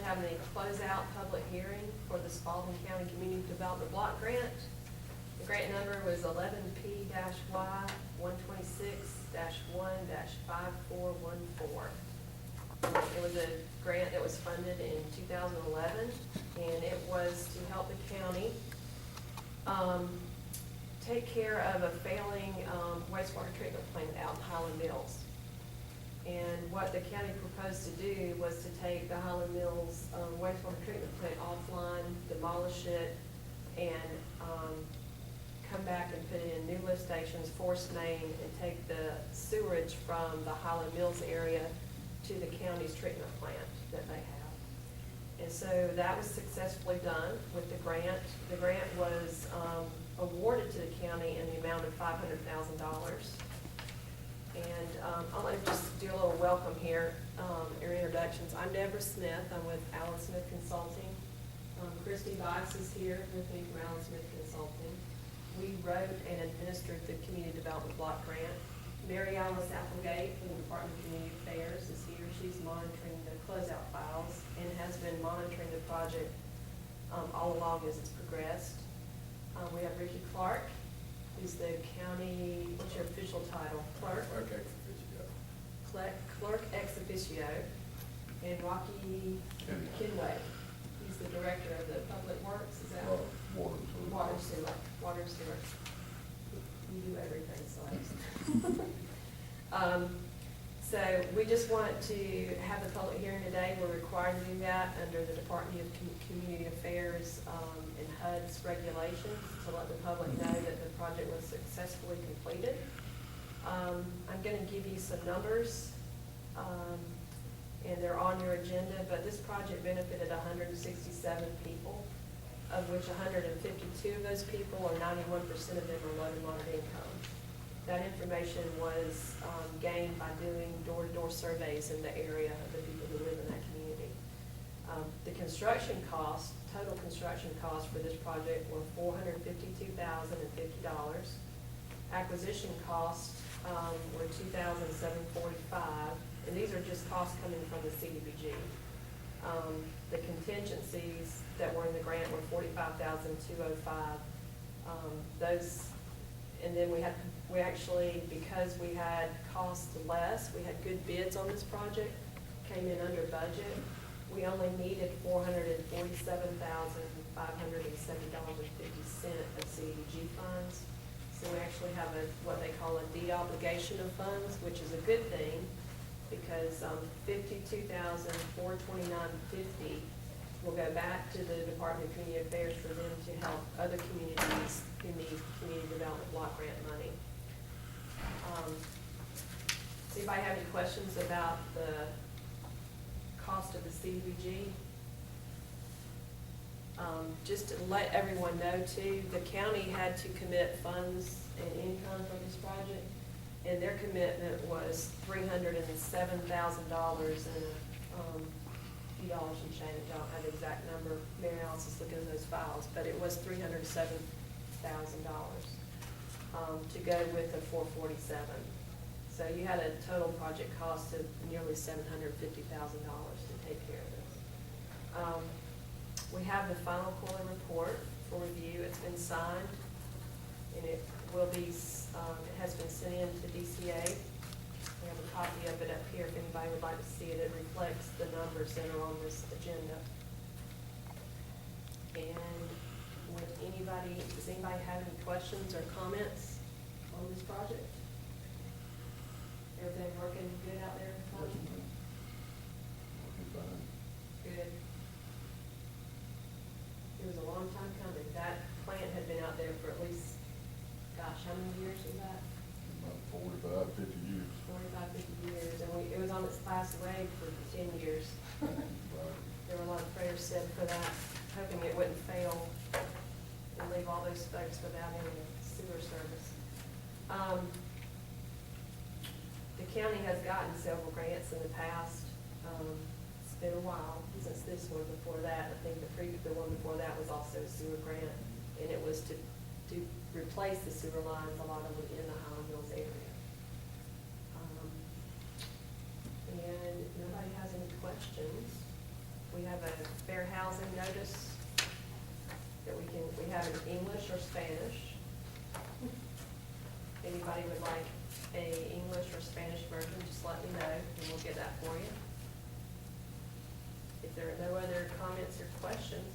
having a closeout public hearing for the Spalding County Community Development Block Grant. The grant number was 11P-Y 126-1-5414. It was a grant that was funded in 2011, and it was to help the county take care of a failing wastewater treatment plant out in Highland Mills. And what the county proposed to do was to take the Highland Mills wastewater treatment plant offline, demolish it, and come back and put in new lift stations, force main, and take the sewerage from the Highland Mills area to the county's treatment plant that they have. And so that was successfully done with the grant. The grant was awarded to the county in the amount of $500,000. And I'll let me just do a little welcome here, your introductions. I'm Deborah Smith. I'm with Allen Smith Consulting. Christy Bikes is here with me from Allen Smith Consulting. We wrote and administered the Community Development Block Grant. Mary Alice Applegate from the Department of Community Affairs is here. She's monitoring the closeout files and has been monitoring the project all along as it's progressed. We have Ricky Clark, who's the county, what's your official title? Clerk? Clerk ex officio. Clerk ex officio. And Rocky Kinway. He's the director of the Public Works, is that? Water and sewer. Water and sewer. You do everything, so. So we just want to have the public hearing today. We're required to do that under the Department of Community Affairs and HUD's regulations to let the public know that the project was successfully completed. I'm going to give you some numbers, and they're on your agenda, but this project benefited 167 people, of which 152 of those people, or 91% of them, are low to moderate income. That information was gained by doing door-to-door surveys in the area of the people who live in that community. The construction cost, total construction cost for this project were $452,050. Acquisition costs were $2,745, and these are just costs coming from the CDBG. The contingencies that were in the grant were $45,205. Those, and then we actually, because we had cost less, we had good bids on this project, came in under budget. We only needed $447,570.50 of CDBG funds. So we actually have what they call a de-obligation of funds, which is a good thing, because $52,429.50 will go back to the Department of Community Affairs for them to help other communities who need community development block grant money. Does anybody have any questions about the cost of the CDBG? Just to let everyone know too, the county had to commit funds and income for this project, and their commitment was $307,000 and few dollars and change. I don't have the exact number. Mary Alice is looking at those files, but it was $307,000 to go with the 447. So you had a total project cost of nearly $750,000 to take care of this. We have the final quarterly report for review. It's been signed, and it will be. It has been sent in to DCA. We have a copy of it up here if anybody would like to see it. It reflects the numbers that are on this agenda. And does anybody have any questions or comments on this project? Everything working good out there? Working fine. Good. It was a long time coming. That plant had been out there for at least, gosh, how many years was that? About 45, 50 years. 45, 50 years, and it was on its last leg for 10 years. Right. There were a lot of prayers said for that, hoping it wouldn't fail and leave all those folks without any sewer service. The county has gotten several grants in the past. It's been a while since this one. Before that, I think the one before that was also a sewer grant, and it was to replace the sewer lines, a lot of them in the Highland Mills area. And if nobody has any questions, we have a fair housing notice that we have in English or Spanish. If anybody would like a English or Spanish version, just let me know, and we'll get that for you. If there are no other comments or questions,